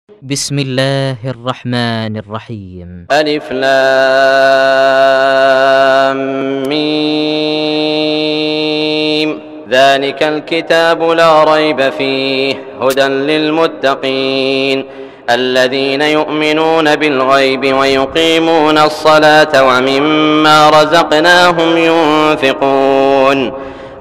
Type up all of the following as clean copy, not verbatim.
बिस्मिल्लाहिर्रहमानिर्रहीम। अलिफ लाम मीम ज़ालिकल किताबु ला रैब फ़ीहि हुदन लिलमुत्तक़ीन الذين يؤمنون بالغيب ويقيمون الصلاة ومما رزقناهم ينفقون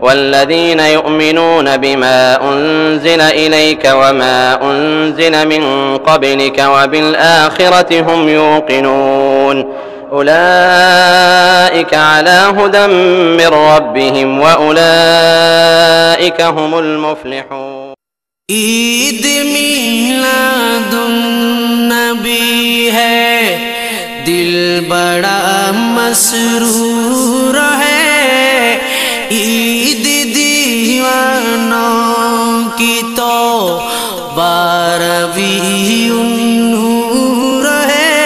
والذين يؤمنون بما أنزل إليك وما أنزل من قبلك وبالآخرة هم يوقنون أولئك على هدى من ربهم وأولئك هم المفلحون ईद मिलादुन्नबी है, दिल बड़ा मसरूर है। ईद दीवानों की तो 12वीं नूर है।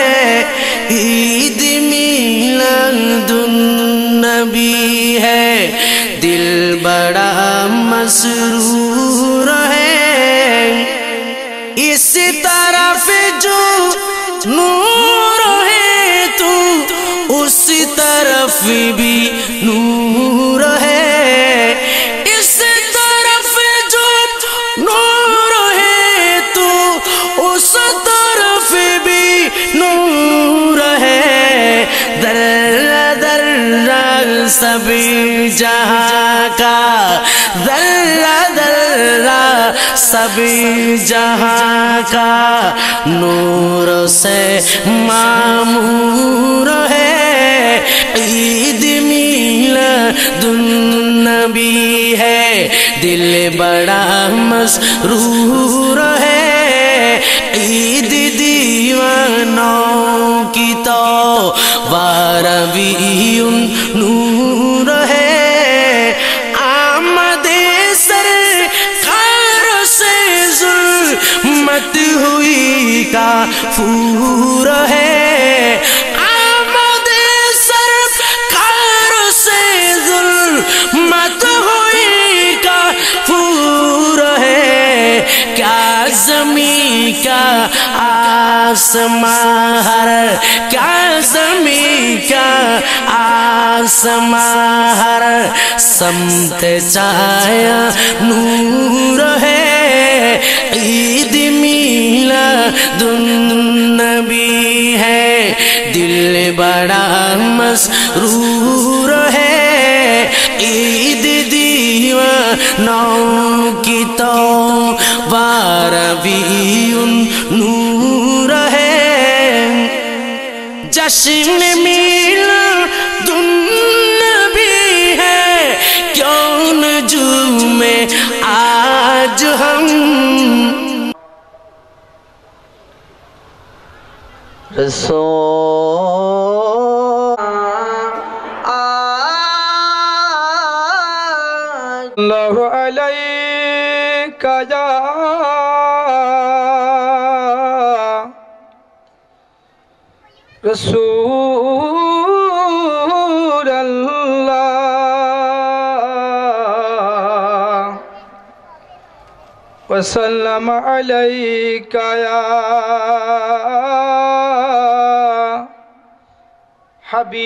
ईद मिलादुन्नबी है, दिल बड़ा मसरूर है। इस तरफ जो नूर है तू, उस तरफ भी नूर है। इस तरफ जो नूर है तू, उस तरफ भी नूर है। दर्रा दर्रा सभी जहां का, दर्रा दर्रा सभी जहां का नूर से मामूर है। ईद मिलादुन्नबी है, दिल बड़ा मसरूर है। ईद दीवानों की तो 12वीं नूर है। आमदे सरकार से जुल्मत हुई काफूर है। आमदे सरकार से जुल्मत हुई काफूर है। क्या ज़मीं का आसमां हर, क्या ज़मीं का आसमां हर समत छाया नूर है। ईद मिलादुन्नबी है, दिल बड़ा मसरूर है। ईद दीवानों की तो 12वीं नूर है। जश्न मिलादुन्नबी है, क्यों न झूमे आज हम। सल्लल्लाहु अलैका या रसूल अल्लाह वसल्लम अलैका या हबीब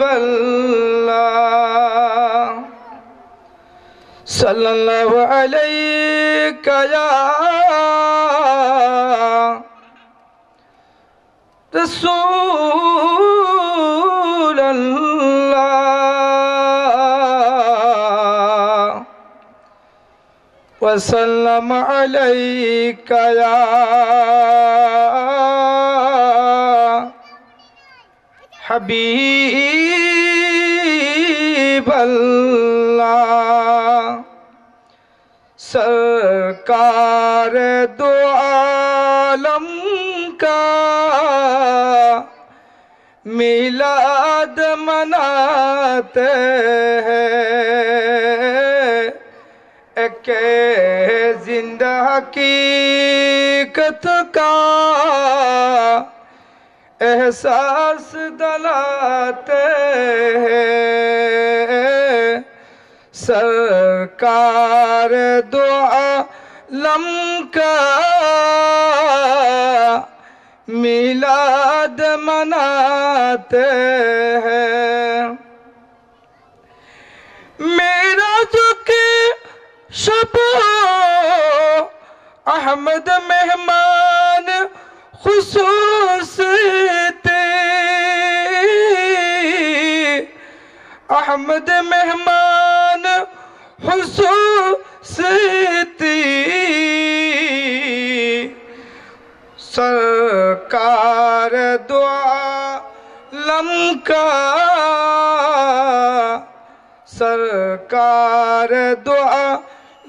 अल्लाह सल्लल्लाहु अलैका या रसूल अल्लाह वसल्लम अलैका या हबीब अल्लाह। सरकार दो आलम का मिलाद मनाते हैं, के जिंदा हकीकत का एहसास दिलाते हैं। सरकार दुआ लमका मिलाद मनाते हैं। मेराज के शब अहमद मेहमान खुसूस थे, अहमद मेहमान खुसूस थी। सरकार दुआ लमका, सरकार दुआ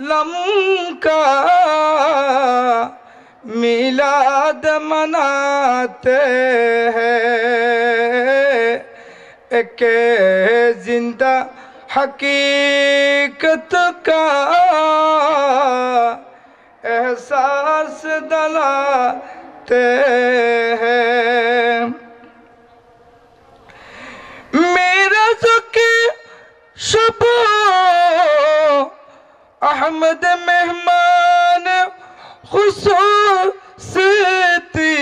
लमका मिलाद मनाते हैं। के जिंदा हकीकत का एहसास दिलाते हैं। मेरा ज़ुके शब अहमद मेहमान खुसूस थी,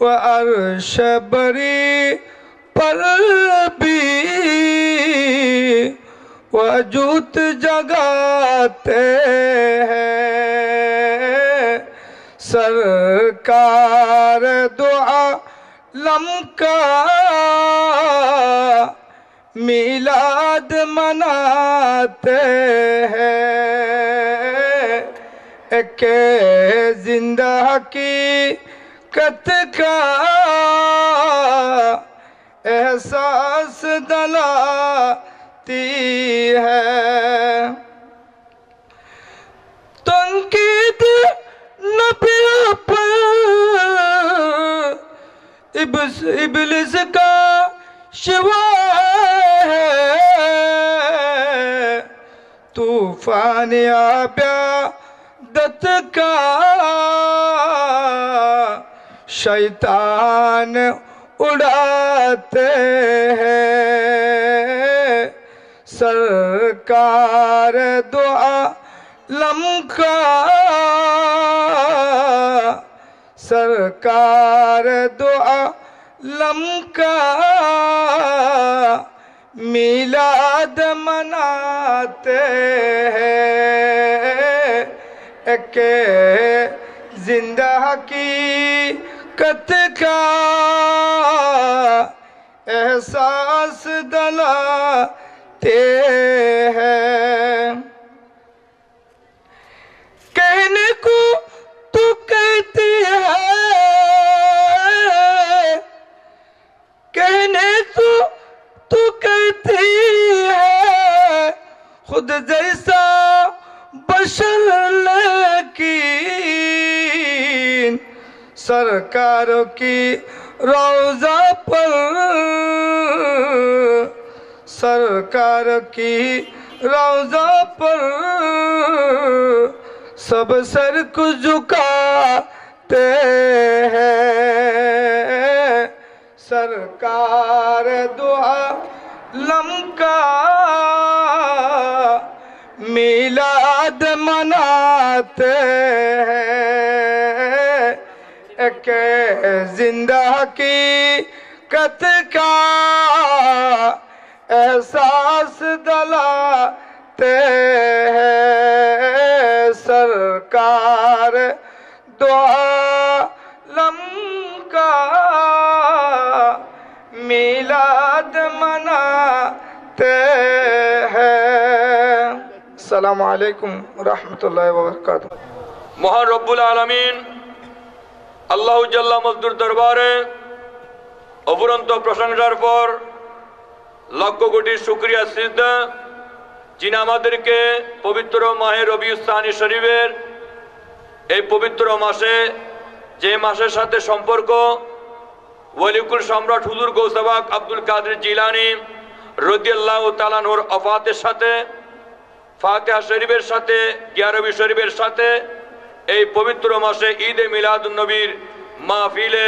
व अर्श बरी पर भी वजूद जगाते हैं। सरकार दुआ लमका मिलाद मनाते हैं। के जिंदा हकीकत का एहसास दिलाती है। तंकीद नबी पर इब्लिस का शिवा है, तूफान आब्यादत का शैतान उड़ाते हैं। सरकार दुआ लमका, सरकार दुआ लमका मिलाद मनाते हैं। के जिंदा हकीकत का एहसास दिलाते हैं। कहने को तू कहती है, कहने को तू कहती है, खुद जैसा बशर लेकिन सरकारों की रोज़ा पर, सरकार की रोज़ा पर सब सर को झुकाते हैं। सरकार दुआ लमका मिलाद मनाते हैं। के जिंदा हकीकत का एहसास दिलाते हैं। सरकार दुआ लमका मिलाद मनाते हैं। अस्सलामु अलैकुम रहमतुल्लाहि व बरकातुहू। মহান রব্বুল আলামিন আল্লাহু জাল্লা মজদুর দরবারে অফুরন্ত প্রশংসার পর লক্ষ কোটি শুকরিয়া সিজদা, যিনি আমাদেরকে পবিত্র মাহে রবিউল সানি শরীফের এই পবিত্র মাসে, যে মাসের সাথে সম্পর্ক ওয়ালিকুল সম্রাট হুজুর গৌসবাক আব্দুল কাদের জিলানী রাদিয়াল্লাহু তাআলা আনহুর ওফাতের সাথে, ফাতিহা শরীফের সাথে, গিয়ারবি শরীফের সাথে এই পবিত্র মাসে ঈদে মিলাদুন নবীর মাহফিলে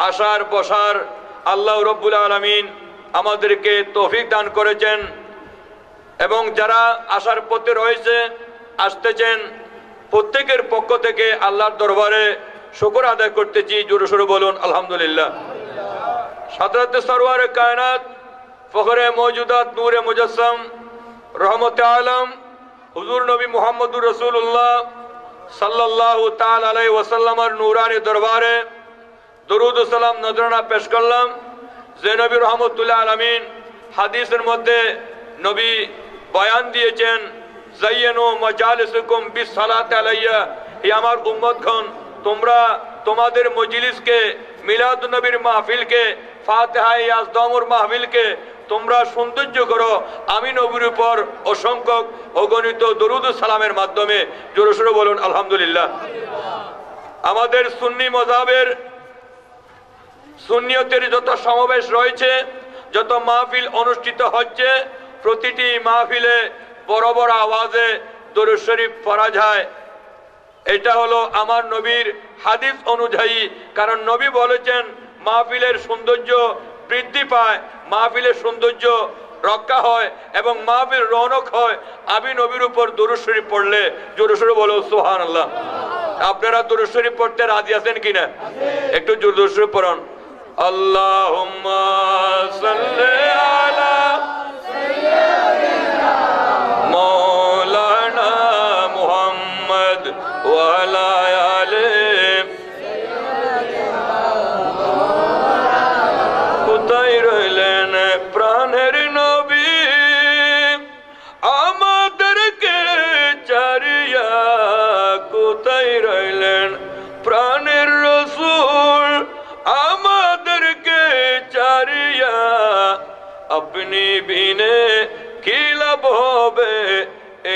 আসার বসার আল্লাহ রব্বুল আলামিন আমাদেরকে তৌফিক দান করেছেন। এবং যারা আসার পথে রয়েছে আসতেছেন প্রত্যেকের পক্ষ থেকে আল্লাহর দরবারে শুকর আদায় করতেছি। জোরে সোরে বলুন আলহামদুলিল্লাহ। হযরত সরওয়ারে কায়নাত ফখরে মওজুদাত নূরে মুজাসসাম রহমতে আলম হুজুর নবী মুহাম্মদুর রাসূলুল্লাহ সাল্লাল্লাহু তাআলা আলাইহি ওয়াসাল্লামের নূরানি দরবারে দরুদ ও সালাম নজরানা পেশ করলাম। যে নবী রহমতুল্লাহ আলামিন হাদিসের মধ্যে নবী বয়ান দিয়েছেন, যায়্যানু মাজালিসুকুম বিসসালাতি আলাইয়া, হে আমার উম্মতগণ, তোমরা তোমাদের মজলিসকে, মিলাদুন নবীর মাহফিলকে, ফাতিহা ইয়াজদামুর মাহফিলকে তোমরা সৌন্দর্য করো আমি নবীর উপর অসংখ্য অগণিত দরুদ ও সালামের মাধ্যমে। জোরে সোরে বলুন আলহামদুলিল্লাহ। আমাদের সুন্নি মাযহাবের সুন্নিয়তের যত সমাবেশ রয়েছে, যত মাহফিল অনুষ্ঠিত হচ্ছে, প্রতিটি মাহফিলে বড় বড় আওয়াজে দরুদ শরীফ পড়া যায়। এটা হলো আমার নবীর হাদিস অনুযায়ী। কারণ নবী বলেছেন মাহফিলের সৌন্দর্য বৃদ্ধি পায়, মাহফিলের সৌন্দর্য রক্ষা হয় এবং মাহফিল রৌনক হয় আমি নবীর উপর দরুদ শরীফ পড়লে। জোরে সোরে বলো সুবহানাল্লাহ। আপনারা দরুদ শরীফ পড়তে রাজি আছেন কিনা? একটু জোরে দরুদ শরীফ পড়ুন। আল্লাহুম্মা সাল্লি আলা সাইয়্যিদিনা মাওলানা মুহাম্মদ ওয়া আলা আলি কোথায় রইলেন প্রাণের নবী, আমাদেরকে চারিয়া কোথায় রইলেন প্রাণের রাসূল, আমাদেরকে চারিয়া আপনি বিনে কি লাভ হবে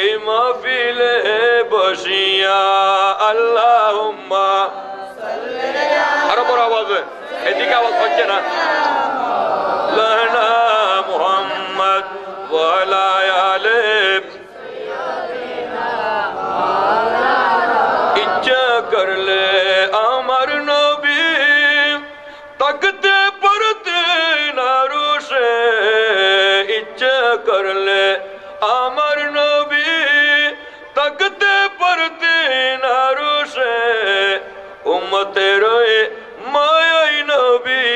এই মাহফিলে বসিয়া। আল্লাহুম্মা আরো বড় আওয়াজে, এদিকে আওয়াজ হচ্ছে না। লানা মুহাম্মদ ওয়া আলা আলি, ইচ্ছা করলে আমার নবী তাকতে পড়তেন আরশে, ইচ্ছা করলে আমার নবী তাকতে পড়তেন আরশে, উম্মতের মায়াই নবী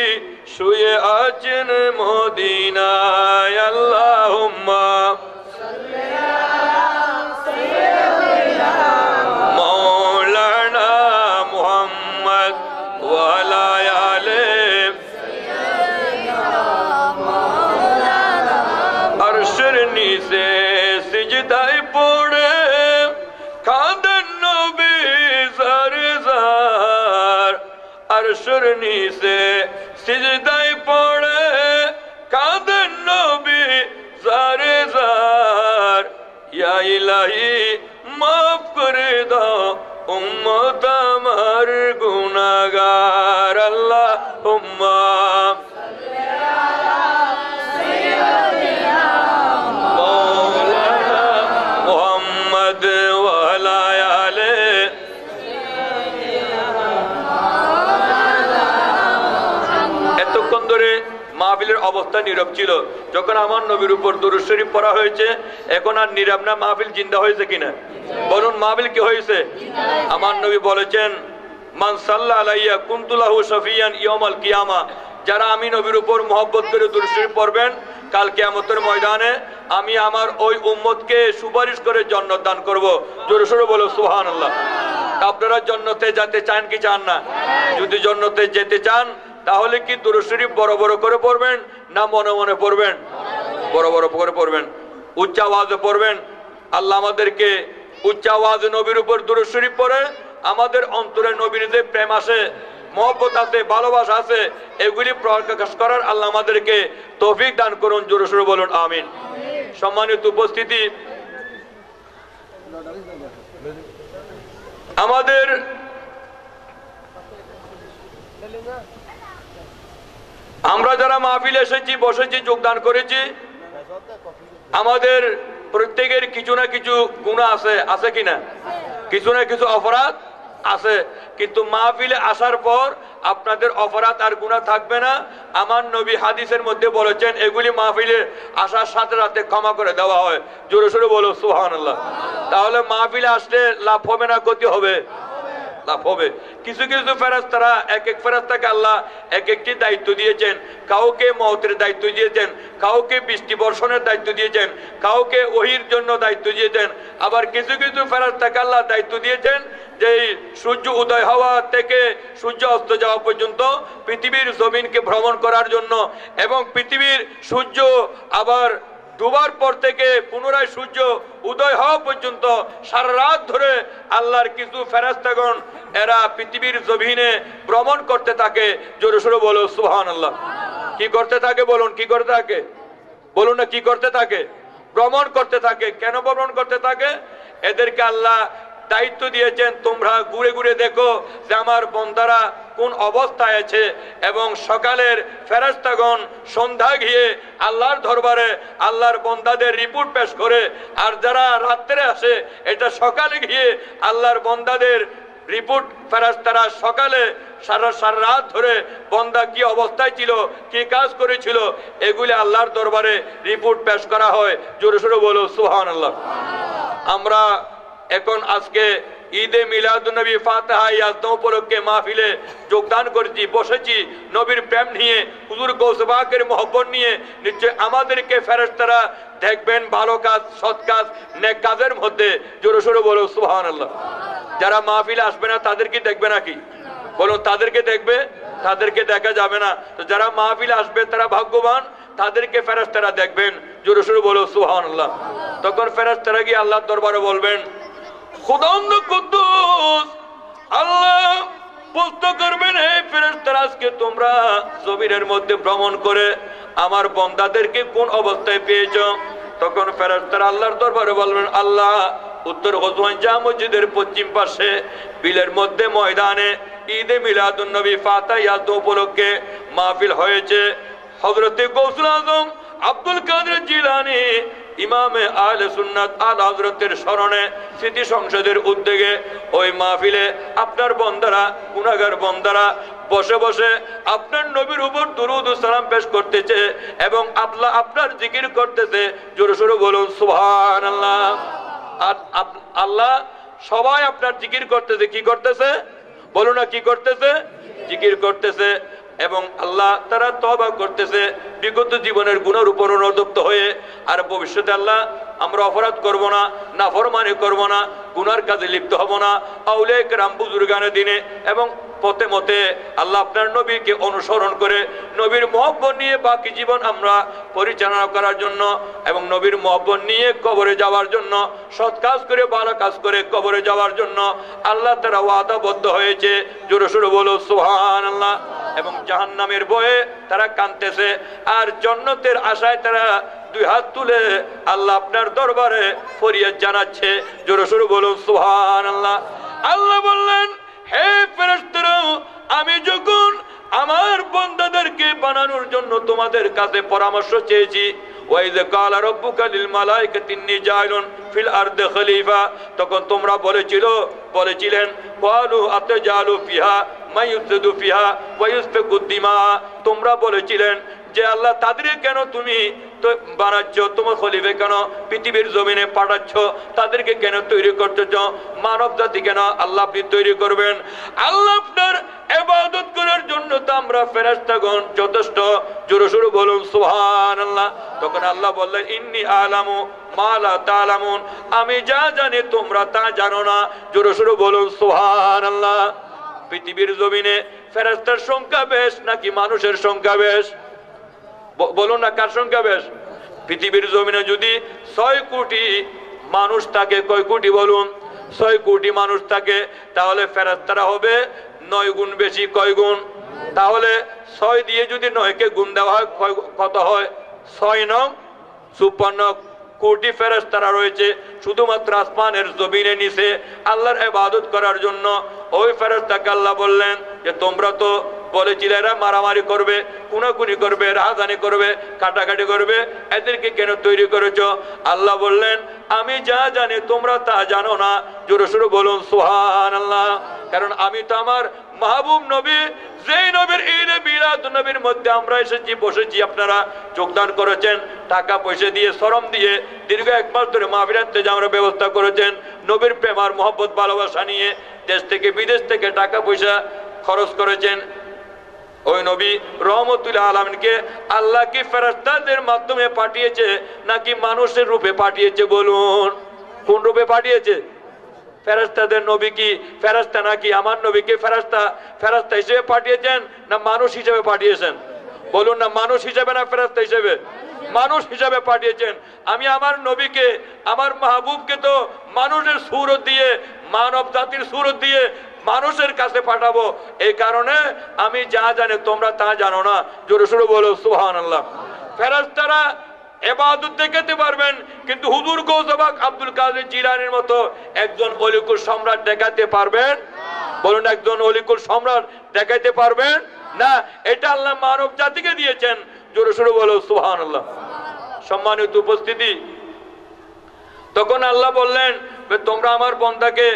শুয়ে আছেন মদিনায়। আল্লাহুম্মা সাল্লি আলা সাইয়্যিদিনা মাওলানা মুহাম্মদ ওয়া আলা আলি সাইয়্যিদিনা মাওলানা। আরশের নিচে সিজদায় পড়ে কাঁদেন নবী জার জার, আরশের নিচে সিজদায় পড়ে কাঁদেন নবী জার জার। ইয়া ইলাহি মাফ করে দাও উম্মত আমার গুনাহগার। আল্লাহুম্মা সাল্লি আলা সাইয়্যিদিনা মাওলানা মুহাম্মদ ওয়া আলা আলি এতক্ষণ ধরে মাহফিলের অবস্থা নীরব ছিল। যখন আমার নবীর উপর দরুদ শরীফ পড়া হয়েছে, এখন আর নীরব না, মাহফিল জিন্দা হয়েছে কিনা বলুন? মাহফিল কি হয়েছে? আমার নবী বলেছেন, মান সাল্লা আলাইয়া কুনতু লাহু শাফিয়ান ইয়াউমাল কিয়ামা, যারা আমি নবীর উপর মহব্বত করে দরুদ শরীফ পড়বেন, কাল কিয়ামতের ময়দানে আমি আমার ওই উম্মতকে সুপারিশ করে জান্নাত দান করব। জোরে সোরে বলো সুবহানাল্লাহ। আপনারা জান্নাতে যেতে চান কি চান না? যদি জান্নাতে যেতে চান তাহলে কি দরুদ শরীফ বড় বড় করে পড়বেন না মনে মনে পড়বেন? বড় বড় করে পড়বেন, উচ্চ আওয়াজে পড়বেন। আল্লাহ আমাদেরকে উচ্চ আওয়াজে নবীর উপর দরুদ শরীফ পড়ে আমাদের অন্তরে নবীর যে প্রেম আছে, মহব্বত আছে, ভালোবাসা আছে, এগুলি প্রকাশ করার আল্লাহ আমাদেরকে তৌফিক দান করুন। জোরে সোরে বলুন আমিন। সম্মানিত উপস্থিতি, আমাদের আমরা যারা মাহফিলে এসেছি, বসেছি, যোগদান করেছি, আমাদের প্রত্যেকের কিছু না কিছু গুনাহ আছে, আছে কিনা? কিছু না কিছু অপরাধ আছে, কিন্তু মাহফিলে আসার পর আপনাদের অপরাধ আর গুনাহ থাকবে না। আমার নবী হাদিসের মধ্যে বলেছেন এগুলি মাহফিলে আসার সাথে সাথে ক্ষমা করে দেওয়া হয়। জোরে সোরে বলো সুবহানাল্লাহ। তাহলে মাহফিলে আসলে লাভ হবে না ক্ষতি হবে? লাভ হবে। কিছু কিছু ফেরেশতারা, এক এক ফেরেশতাকে আল্লাহ এক একটি দায়িত্ব দিয়েছেন। কাউকে মওতের দায়িত্ব দিয়েছেন, কাউকে বৃষ্টি বর্ষণের দায়িত্ব দিয়েছেন, কাউকে ওহীর জন্য দায়িত্ব দিয়েছেন। আবার কিছু কিছু ফেরেশতাকে আল্লাহ দায়িত্ব দিয়েছেন যে সূর্য উদয় হওয়া থেকে সূর্য অস্ত যাওয়া পর্যন্ত পৃথিবীর জমিনকে ভ্রমণ করার জন্য, এবং পৃথিবীর সূর্য আবার ডুবার পর থেকে পুনরায় সূর্য উদয় হওয়া পর্যন্ত সারা রাত ধরে আল্লাহর কিছু ফেরেশতাগণ এরা পৃথিবীর জমিনে ভ্রমণ করতে থাকে। জোরে সোরে বলো সুবহানাল্লাহ। কি করতে থাকে বলুন? কি করতে থাকে বলুন না? কি করতে থাকে? ভ্রমণ করতে থাকে। কেন ভ্রমণ করতে থাকে? এদেরকে আল্লাহ দায়িত্ব দিয়েছেন তোমরা ঘুরে ঘুরে দেখো যে আমার বন্দারা কোন অবস্থায় আছে, এবং সকালের ফেরেশতাগণ সন্ধ্যা গিয়ে আল্লাহর দরবারে আল্লাহর বন্দাদের রিপোর্ট পেশ করে, আর যারা রাত্রে আসে এটা সকালে গিয়ে আল্লাহর বন্দাদের রিপোর্ট ফেরেশতারা সকালে সারা রাত ধরে বন্দা কি অবস্থায় ছিল, কি কাজ করেছিল, এগুলি আল্লাহর দরবারে রিপোর্ট পেশ করা হয়। জোরে সোরে বলো সুবহানাল্লাহ। আমরা এখন আজকে ঈদে মিলাদুন্নবী ফাতিহা ইয়াজনা উপলক্ষে মাহফিলে যোগদান করেছি, বসেছি নবীর প্রেম নিয়ে, হুজুর গৌসে পাকের মহব্বত নিয়ে। নিশ্চয় আমাদেরকে ফেরেশতারা দেখবেন ভালো কাজ, সৎ কাজ, নেক কাজের মধ্যে। জোরে সোরে বলো সুবহানাল্লাহ। যারা মাহফিলে আসবে না তাদেরকে দেখবে নাকি বলুন? তাদেরকে দেখবে? তাদেরকে দেখা যাবে না। তো যারা মাহফিলে আসবে তারা ভাগ্যবান, তাদেরকে ফেরেশতারা দেখবেন। জোরে সোরে বলো সুবহানাল্লাহ। তখন ফেরেশতারা গিয়ে আল্লাহর দরবারে বলবেন, খুদাবন্দ কুদ্দুস, আল্লাহ প্রশ্ন করবেন, হে ফেরেশতারা আজকে তোমরা জমিনের মধ্যে ভ্রমণ করে আমার বন্দাদেরকে কোন অবস্থায় পেয়েছো? তখন ফেরেশতারা আল্লাহর দরবারে বলবেন, আল্লাহ উত্তর গজওয়ান জামে মসজিদের পশ্চিম পাশে বিলের মধ্যে ময়দানে ঈদে মিলাদুন্নবী ফাতিহা ইয়াজনা উপলক্ষে মাহফিল হয়েছে। হযরতে গৌসুল আজম আব্দুল কাদের জিলানী ইমামে আহলে সুন্নাত আলা হযরতের স্মরণে স্মৃতি সংসদের উদ্যোগে ওই মাহফিলে আপনার বন্দারা, গুনাহগার বন্দারা বসে বসে আপনার নবীর উপর দুরূদ ও সালাম পেশ করতেছে এবং আপনার জিকির করতেছে। জোরে সোরে বলুন সুবহানাল্লাহ। আর আল্লাহ সবাই আপনার জিকির করতেছে। কি করতেছে বলুন না? কি করতেছে? জিকির করতেছে। এবং আল্লাহ তারা তওবা করতেছে বিগত জীবনের গুনার উপর অনুতপ্ত হয়ে। আর ভবিষ্যতে আল্লাহ আমরা অপরাধ করব না, নাফরমানি করব না, গুনার কাজে লিপ্ত হব না। আউলিয়া কেরাম বুজুর্গানের দিনে এবং পথে মতে আল্লাহ আপনার নবীকে অনুসরণ করে নবীর মহব্বত নিয়ে বাকি জীবন আমরা পরিচালনা করার জন্য এবং নবীর মহব্বত নিয়ে কবরে যাওয়ার জন্য, সৎ কাজ করে ভালো কাজ করে কবরে যাওয়ার জন্য আল্লাহ তারা ওয়াদাবদ্ধ হয়েছে। জোরে সোরে বলো সুবহানাল্লাহ। এবং জাহান্নামের ভয়ে তারা কাঁদতেছে, আর জান্নাতের আশায় তারা দুই হাত তুলে আল্লাহ আপনার দরবারে ফরিয়াদ জানাচ্ছে। জোরে সোরে বলুন সুবহানাল্লাহ। আল্লাহ বললেন, হে ফেরেশতারা, আমি যখন আমার বান্দাদেরকে বানানোর জন্য তোমাদের কাছে পরামর্শ চেয়েছি, ওয়াইযা ক্বালা রাব্বুকা লিল মালাইকাতি ইন্নী জাইলুন ফিল আরদি খলিফা, তখন তোমরা বলেছিলেন ক্বালু আতাজালু ফিহা মা ইউফসিদু ফিহা ওয়া ইসফিকু দিমা, তোমরা বলেছিলেন যে আল্লাহ তাদেরকে কেন তুমি তো বানাচ্ছ, তোমার খলিফা কেন পৃথিবীর জমিনে পাঠাচ্ছ, তাদেরকে কেন তৈরি করতেছ, মানব জাতি কেন আল্লাহ আপনি তৈরি করবেন? আল্লাহ আপনার ইবাদত করার জন্য তো আমরা ফেরেশতাগণ যথেষ্ট। জোরে সোরে বলুন সুবহানাল্লাহ। তখন আল্লাহ বললেন, ইন্নী আলামু মা লা তা'লামুন, আমি যা জানি তোমরা তা জানো না। জোরে সোরে বলুন সুবহানাল্লাহ। পৃথিবীর জমিনে ফেরেশতার সংখ্যা বেশ নাকি মানুষের সংখ্যা বেশ? বলুন না, কার সংখ্যা বেশ? পৃথিবীর জমিনে যদি 6 কোটি মানুষ থাকে, কয় কোটি বলুন? 6 কোটি মানুষ থাকে, তাহলে ফেরেশতারা হবে 9 গুণ বেশি। কয় গুণ? তাহলে 6 দিয়ে যদি 9 কে গুণ দেওয়া হয় কত হয়? 6 9 56 কোটি ফেরেশতারা রয়েছে শুধুমাত্র আসমানের জমিনে নিচে আল্লাহর ইবাদত করার জন্য। ওই ফেরেশতাকে আল্লাহ বললেন যে তোমরা তো বলেছিল এরা মারামারি করবে, খুনাখুনি করবে, রাহাজানি করবে, কাটাকাটি করবে, এদেরকে কেন তৈরি করেছো? আল্লাহ বললেন আমি যা জানি তোমরা তা জানো না। জোরে সোরে বলুন সুবহানাল্লাহ। কারণ আমি তো আমার মাহবুব নবী, যেই নবীর ঈদে মিলাদ নবীর মধ্যে আমরা এসেছি, বসেছি, আপনারা যোগদান করেছেন, টাকা পয়সা দিয়ে, শ্রম দিয়ে দীর্ঘ 1 মাস ধরে মাহফিলের যে আমরা ব্যবস্থা করেছেন, নবীর প্রেম আর মহব্বত ভালোবাসা নিয়ে দেশ থেকে বিদেশ থেকে টাকা পয়সা খরচ করেছেন। ওই নবী রহমতুল আলামিনকে আল্লাহ কি ফেরেশতাদের মাধ্যমে পাঠিয়েছে নাকি মানুষের রূপে পাঠিয়েছে? বলুন, কোন রূপে পাঠিয়েছে? ফেরেশতাদের নবী কি ফেরেশতা নাকি আমার নবীকে ফেরেশতা হিসেবে পাঠিয়েছেন না মানুষ হিসেবে পাঠিয়েছেন? বলুন না, মানুষ হিসেবে না ফেরেশতা হিসেবে? মানুষ হিসেবে পাঠিয়েছেন। আমি আমার নবীকে, আমার মাহবুবকে তো মানুষের সুরত দিয়ে, মানব জাতির সুরত দিয়ে মানুষের কাছে পাঠাবো। এই কারণে আমি যা জানি তোমরা তা জানো না। জোরে সোরে বলো সুবহানাল্লাহ। ফেরেশতারা ইবাদত দেখাতে পারবেন, কিন্তু হুজুর গৌসবাক আব্দুল কাদের জিলানীর মতো একজন অলিকুল সম্রাট দেখাতে পারবেন? বলুন, একজন অলিকুল সম্রাট দেখাতে পারবেন না। এটা আল্লাহ মানব জাতিকে দিয়েছেন। জোরে সোরে বলো সুবহানাল্লাহ। সম্মানিত উপস্থিতি, তখন আল্লাহ বললেন তোমরা আমার বন্দাকে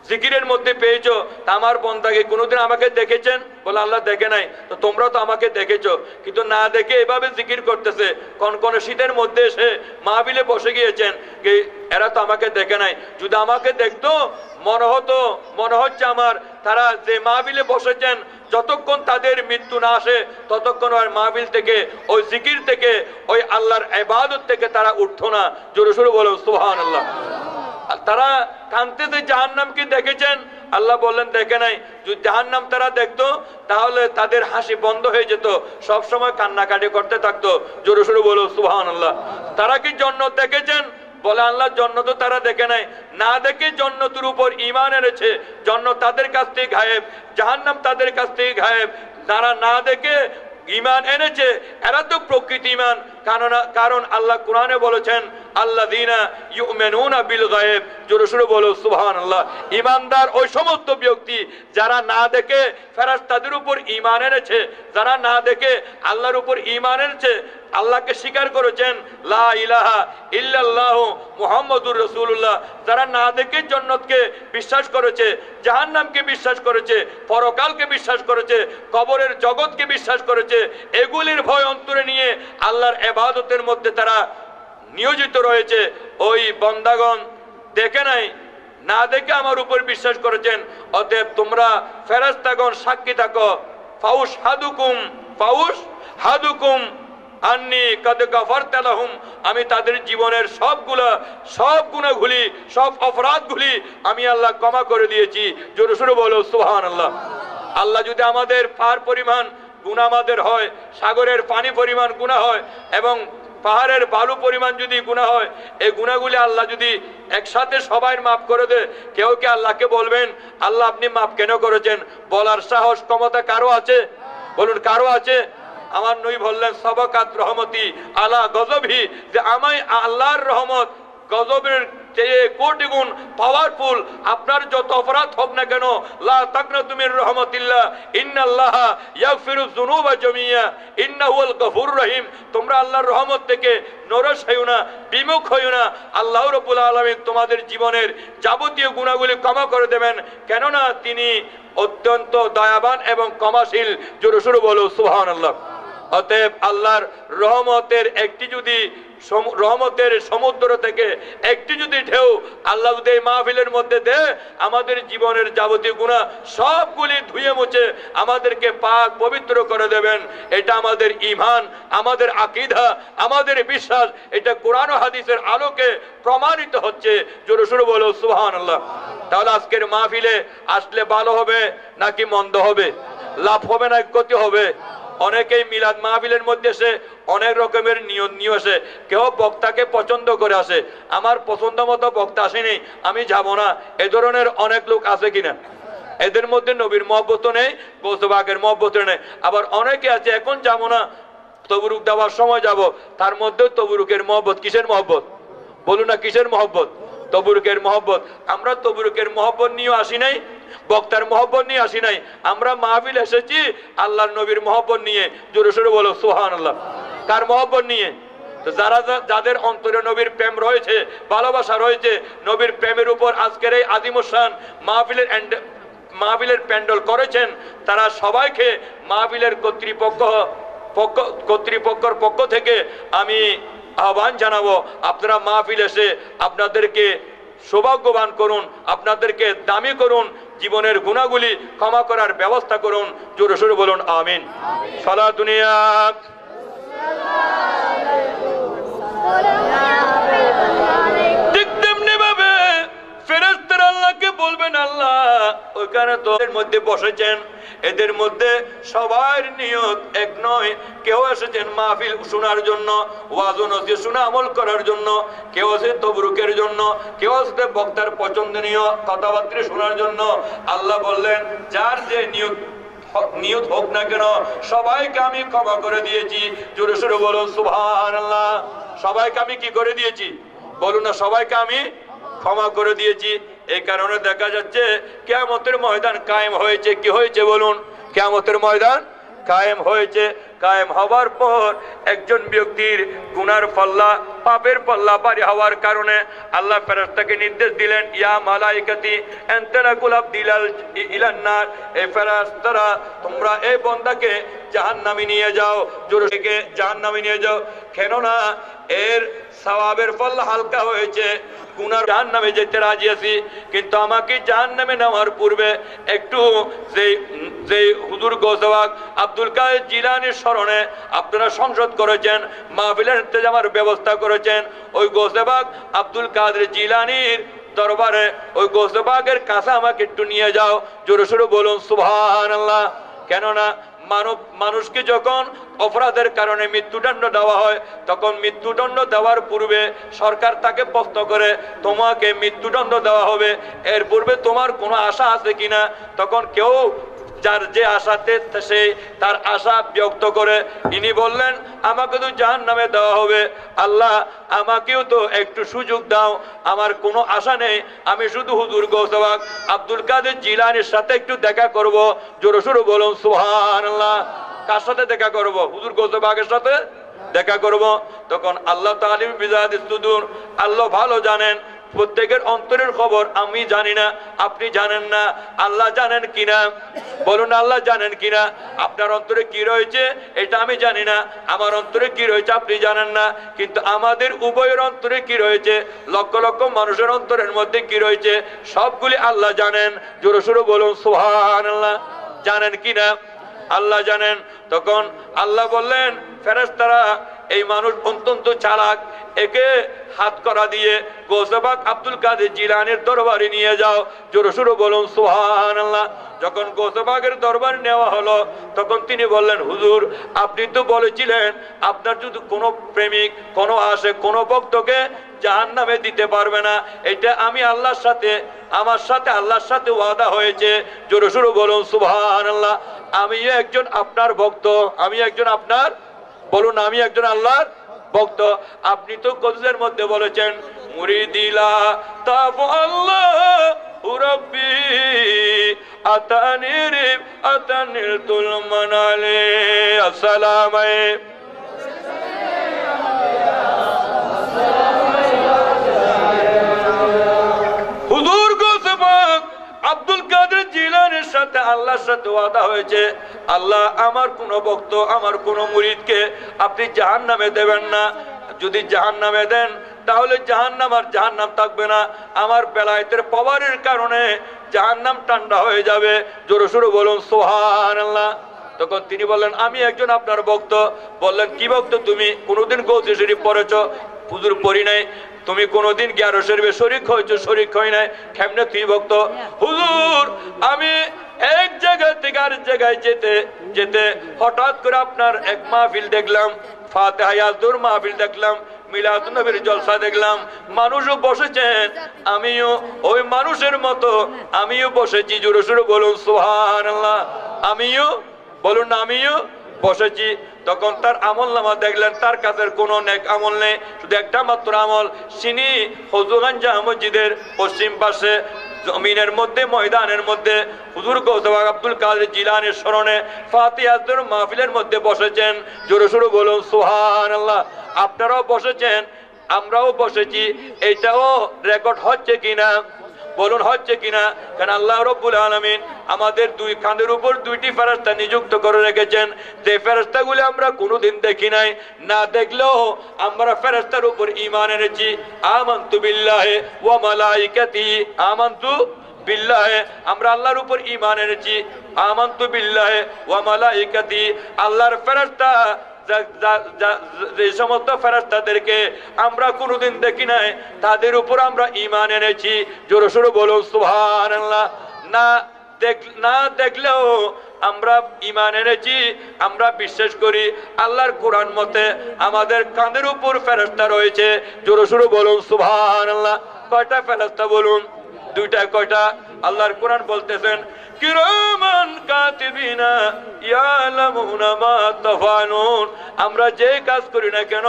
জিকিরের মধ্যে পেয়েছো, তা আমার বন্দাকে কোনোদিন আমাকে দেখেছেন? বলে আল্লাহ দেখে নাই। তো তোমরা তো আমাকে দেখেছো, কিন্তু না দেখে এভাবে জিকির করতেছে। কোন শীতের মধ্যে এসে মাহফিলে বসে গিয়েছেন, এরা তো আমাকে দেখে নাই। যদি আমাকে দেখতো মনে হচ্ছে আমার তারা যে মাহফিলে বসেছেন, যতক্ষণ তাদের মৃত্যু না আসে ততক্ষণ ওই মাহফিল থেকে, ওই জিকির থেকে, ওই আল্লাহর ইবাদত থেকে তারা উঠতো না। জোরে সোরে বলো সুবহানাল্লাহ। তারা কাঁদতেছে জাহান্নামকে দেখেছেন? আল্লাহ বললেন দেখে নাই। যদি জাহান্নাম তারা দেখতো তাহলে তাদের হাসি বন্ধ হয়ে যেত, সব সময় কান্নাকাটি করতে থাকতো। জোরে সোরে বলো সুবহানাল্লাহ। তারা কি জান্নাত দেখেছেন? বলে আল্লাহ জান্নাত তো তারা দেখে নাই। না দেখে জান্নাতের উপর ঈমান এনেছে, জান্নাত তাদের কাছ থেকে গায়েব, জাহান্নাম তাদের কাছ থেকে গায়েব। তারা না দেখে ঈমান এনেছে, এরা তো প্রকৃত ঈমান। কারণ আল্লাহ কোরআনে বলেছেন আল্লাযীনা ইউমিনুনা বিল গায়ব। জোরে সোরে বলো সুবহানাল্লাহ। ঈমানদার ওই সমস্ত ব্যক্তি যারা না দেখে ফেরেশতাদের উপর ঈমান এনেছে, যারা না দেখে আল্লাহর উপর ঈমান এনেছে, আল্লাহকে স্বীকার করেছেন, লা ইলাহা ইল্লাল্লাহু মুহাম্মাদুর রাসূলুল্লাহ। যারা না দেখে জান্নাতকে বিশ্বাস করেছে, জাহান্নামকে বিশ্বাস করেছে, পরকালকে বিশ্বাস করেছে, কবরের জগৎকে বিশ্বাস করেছে, এগুলির ভয় অন্তরে নিয়ে আল্লাহর ইবাদতের মধ্যে তারা নিয়োজিত রয়েছে, ওই বান্দাগণ দেখে নাই, না দেখে আমার উপর বিশ্বাস করেছেন। অতএব তোমরা ফেরেশতাগণ সাক্ষী থাকো, ফাউশ হাদুকুম আন্নি কাদ গাফারতু লাহুম। আমি তাদের জীবনের সব গুনাহগুলি, সব অপরাধগুলি আমি আল্লাহ ক্ষমা করে দিয়েছি। জোরে সোরে বলো সুবহানাল্লাহ। আল্লাহ যদি আমাদের পার পরিমাণ গুনাহ আমাদের হয়, সাগরের পানি পরিমাণ গুনাহ হয়, এবং পাহাড়ের বালু পরিমাণ যদি গুনাহ হয়, এই গুনাহগুলি আল্লাহ যদি একসাথে সবাই মাফ করে দেয়, কেউ কি আল্লাহকে বলবেন আল্লাহ আপনি মাফ কেন করেছেন? বলার সাহস ক্ষমতা কারো আছে? বলুন, কারো আছে? আমার নবী বললেন সাবাকাত রহমতি আলা গজবহি, যে আমি আল্লাহর রহমত গজবের চেয়ে কোটি গুণ পাওয়ারফুল। আপনার যত অপরাধ হোক না কেন, লা তাকনাতু মির রাহমাতিল্লাহ ইন্নাল্লাহা ইয়াগফিরুয যুনুবা জামিয়া ইন্নাহুল গফুরুর রহিম। তোমরা আল্লাহর রহমত থেকে নরস হইও না, বিমুখ হইও না। আল্লাহ রাব্বুল আলামিন তোমাদের জীবনের যাবতীয় গুনাহগুলি ক্ষমা করে দেবেন, কেননা তিনি অত্যন্ত দয়াবান এবং ক্ষমাশীল। জোরে সোরে বলো সুবহানাল্লাহ। অতএব আল্লাহর রহমতের রহমতের সমুদ্র থেকে একটি যদি ঢেউ আল্লাহ যদি এই মাহফিলের মধ্যে দেয়, আমাদের জীবনের যাবতীয় গুনাহ সবগুলি ধুয়ে মুছে আমাদেরকে পাক পবিত্র করে দেবেন। এটা আমাদের ঈমান, আমাদের আকীদা, আমাদের বিশ্বাস। এটা কোরআন ও হাদিসের আলোকে প্রমাণিত হচ্ছে। জোরে সোরে বলো সুবহানাল্লাহ। তাহলে আজকের মাহফিলে আসলে ভালো হবে নাকি মন্দ হবে? লাভ হবে না ক্ষতি হবে? অনেকেই মিলাদ মাহফিলের মধ্যে এসে অনেক রকমের নিয়ে আসে। কেউ বক্তাকে পছন্দ করে আসে, আমার পছন্দ মতো বক্তা আসেনি, আমি যাব না। এ ধরনের অনেক লোক আছে কিনা? এদের মধ্যে নবীর মহব্বত নেই, গৌসবাকের মহব্বত নেই। আবার অনেকে আছে এখন যাব না, তবরুক দেওয়ার সময় যাব, তার মধ্যেও তবরুকের মহব্বত। কিসের মহব্বত? বলুন না, কিসের মহব্বত? তবরুকের মহব্বত। আমরা তবরুকের মহব্বত নিয়ে আসি নাই, বক্তার মহব্বত নিয়ে আসি নাই, আমরা মাহফিল এসেছি আল্লাহর নবীর মহব্বত নিয়ে। জোরে সোরে বলো সুবহানাল্লাহ। কার মহব্বত নিয়ে? তো যারা যাদের অন্তরে নবীর প্রেম রয়েছে, ভালোবাসা রয়েছে, নবীর প্রেমের উপর আজকের এই আজিমুসান মাহফিলের প্যান্ডেল করেছেন, তারা সবাইকে মাহফিলের কর্তৃপক্ষের পক্ষ থেকে আমি আহ্বান জানাবো, আপনারা মাহফিল এসে আপনাদেরকে সৌভাগ্যবান করুন, আপনাদেরকে দামি করুন, জীবনের গুণাগুলি ক্ষমা করার ব্যবস্থা করুন। জোরে সোরে বলুন আমিন। সালা দুনিয়া ঠিক তেমনি ভাবে ফেরেশতারা আল্লাহকে বলবেন, আল্লাহ ওইখানে তো এর মধ্যে বসেছেন, এদের মধ্যে সবার নিয়ত এক নয়। কেউ এসেছেন মাহফিল শোনার জন্য, ওয়াজ ও নসিহত শুনে আমল করার জন্য, কেউ আছে তবরুকের জন্য, কেউ আছে বক্তার পছন্দনীয় কথাবার্তা শোনার জন্য। আল্লাহ বললেন, যার যে নিয়ত হোক না কেন, সবাইকে আমি ক্ষমা করে দিয়েছি। জোরে সোরে বলুন সুবহানাল্লাহ। সবাইকে আমি কি করে দিয়েছি? বলুন না, সবাইকে আমি ক্ষমা করে দিয়েছি। এই কারণে দেখা যাচ্ছে কিয়ামতের ময়দান কায়েম হয়েছে। কি হয়েছে বলুন? কিয়ামতের ময়দান কায়েম হয়েছে। কায়েম হওয়ার পর একজন ব্যক্তির গুনার পাল্লা, পাপের পাল্লা ভারী হওয়ার কারণে আল্লাহ ফেরেশতাকে নির্দেশ দিলেন, ইয়া মালাইকাতি আনতানাকুল আবদিলাল ইলান্নার, এই ফেরেশতারা তোমরা এই বান্দাকে জাহান্নামে নিয়ে যাও, জোরে থেকে জাহান্নামে নিয়ে যাও। কেননা এর সওয়াবের পাল্লা হালকা হয়েছে, গুনার জাহান্নামে যেতে রাজি আছি, কিন্তু আমাকে জাহান্নামে নেওয়ার পূর্বে একটু যে হুজুর গৌসবাগ আব্দুল কাদের জিলানীর স্মরণে আপনারা সংসদ করেছেন, মাহফিলের ইন্তেজামের ব্যবস্থা করেছেন, ওই গৌসবাগ আব্দুল কাদের জিলানীর দরবারে ওই গৌসবাগের কাছে আমাকে একটু নিয়ে যাও। জোরে সোরে বলুন সুবহানাল্লাহ। কেননা মানুষকে যখন অপরাধের কারণে মৃত্যুদণ্ড দেওয়া হয়, তখন মৃত্যুদণ্ড দেওয়ার পূর্বে সরকার তাকে প্রশ্ন করে, তোমাকে মৃত্যুদণ্ড দেওয়া হবে, এর পূর্বে তোমার কোনো আশা আছে কিনা? তখন কেউ যার যে আশাতে সে তার আশা ব্যক্ত করে। ইনি বললেন, আমাকে তো জাহান্নামে দেওয়া হবে, আল্লাহ আমাকেও তো একটু সুযোগ দাও, আমার কোনো আশা নেই, আমি শুধু হুজুর গৌসবাগ আব্দুল কাদের জিলানীর সাথে একটু দেখা করব। জোরে সোরে বলুন সুবহানাল্লাহ। কার সাথে দেখা করব? হুজুর গৌসবাগের সাথে দেখা করব। তখন আল্লাহ তাআলিম বিজাদিস সুদূর, আল্লাহ ভালো জানেন প্রত্যেকের অন্তরের খবর। আমি জানি না, আপনি জানেন না, আল্লাহ জানেন কিনা? বলুন আল্লাহ জানেন কিনা? আপনার অন্তরে কি রয়েছে এটা আমি জানি না, আমার অন্তরে কি রয়েছে আপনি জানেন না, কিন্তু আমাদের উভয়ের অন্তরে কি রয়েছে, লক্ষ লক্ষ মানুষের অন্তরের মধ্যে কি রয়েছে, সবগুলি আল্লাহ জানেন। জোরে সোরে বলুন সুবহানাল্লাহ। জানেন কিনা? আল্লাহ জানেন। তখন আল্লাহ বললেন, ফেরেশতারা এই মানুষ অত্যন্ত চালাক, একে হাত করা দিয়ে গৌসবাগ আব্দুল কাদের জিলানীর দরবারে নিয়ে যাও। জোরে সোরে বলুন সুবহানাল্লাহ। যখন গৌসবাগের দরবার নেওয়া হলো, তখন তিনি বললেন, হুজুর আপনি তো বলেছিলেন আপনার যদি কোনো প্রেমিক, কোনো আশিক, কোনো ভক্তকে জাহান্নামে দিতে পারবে না, এটা আমি আল্লাহর সাথে, আমার সাথে আল্লাহর সাথে ওয়াদা হয়েছে। জোরে সোরে বলুন সুবহানাল্লাহ। আমি একজন আপনার ভক্ত, আমি একজন আপনার, বলুন আমি একজন আল্লাহর ভক্ত। আপনি তো কবিদের মধ্যে বলেছেন, মুরিদিলা তাফ আল্লাহ রাব্বি আতানির তুল মানালে। আসসালামু আলাইকুম। হুজুর গৌসবাগ আব্দুল কাদের জিলানীর সাথে আল্লাহর সাথে ওয়াদা হয়েছে, আল্লাহ আমার কোন ভক্ত, আমার কোন মুরিদকে আপনি জাহান্নামে দেবেন না, যদি জাহান্নামে দেন তাহলে জাহান্নাম আর জাহান্নাম থাকবে না, আমার বেলায়েতের পাওয়ারের কারণে জাহান্নাম ঠান্ডা হয়ে যাবে। জোরে সোরে বলুন সুবহানাল্লাহ। তখন তিনি বললেন, আমি একজন আপনার ভক্ত। বললেন, কি ভক্ত তুমি? কোনোদিন গৌসে শরীফ পড়েছ? হুজুর পড়ি নাই। তুমি কোনোদিন 11 শরীফে শরীক হয়েছো? শরীক হয় নাই। কেমনে তুই ভক্ত? হুজুর আমি এক জায়গা থেকে আরেক জায়গায় যেতে যেতে হঠাৎ করে আপনার এক মাহফিল দেখলাম, ফাতিহা ইয়াজদুর মাহফিল দেখলাম, মিলাদুন নবীর জলসা দেখলাম, মানুষও বসেছেন, আমিও ওই মানুষের মতো আমিও বসেছি। জোরে সোরে বলুন সুবহানাল্লাহ। আমিও, বলুন আমিও বসেছি। তখন তার আমল নামা দেখলেন তার কাছে কোনো নেক আমল নেই, শুধু একটা মাত্র আমল। তিনি হজুরগঞ্জ জামে মসজিদের পশ্চিম পাশে জমিনের মধ্যে ময়দানের মধ্যে হুজুর গৌস পাক আব্দুল কাদের জিলানীর স্মরণে ফাতিহাতুর মাহফিলের মধ্যে বসেছেন। জোরে সোরে বলুন সুবহানাল্লাহ। আপনারাও বসেছেন, আমরাও বসেছি। এইটাও রেকর্ড হচ্ছে কিনা বলুন, হচ্ছে কিনা? কারণ আল্লাহ রাব্বুল আলামিন আমাদের দুই কাঁধের উপর দুইটি ফেরেশতা নিযুক্ত করে রেখেছেন। যে ফেরেশতাগুলো আমরা কোনোদিন দেখি নাই, না দেখলেও আমরা ফেরেশতার উপর ঈমান এনেছি। আমানতু বিল্লাহি ওয়া মালাইকাতিহি, আমানতু বিল্লাহি, আমরা আল্লাহর উপর ঈমান এনেছি। আমানতু বিল্লাহি ওয়া মালাইকাতিহি, আল্লাহর ফেরেশতা যে সমস্ত ফেরেশতাদেরকে আমরা কোনোদিন দেখি নাই তাদের উপর আমরা ঈমান এনেছি। জোরে সোরে বলুন সুবহানাল্লাহ। না দেখলেও আমরা ঈমান এনেছি, আমরা বিশ্বাস করি আল্লাহর কোরআন মতে আমাদের কাঁধের উপর ফেরেশতা রয়েছে। জোরে সোরে বলুন সুবহানাল্লাহ। কয়টা ফেরেশতা বলুন? দুইটা। কয়টা? আল্লাহর কোরআন বলতেছেন কিরামান কাতিবিনা ইয়ালামুনা মা তাফালুন, আমরা যে কাজ করি না কেন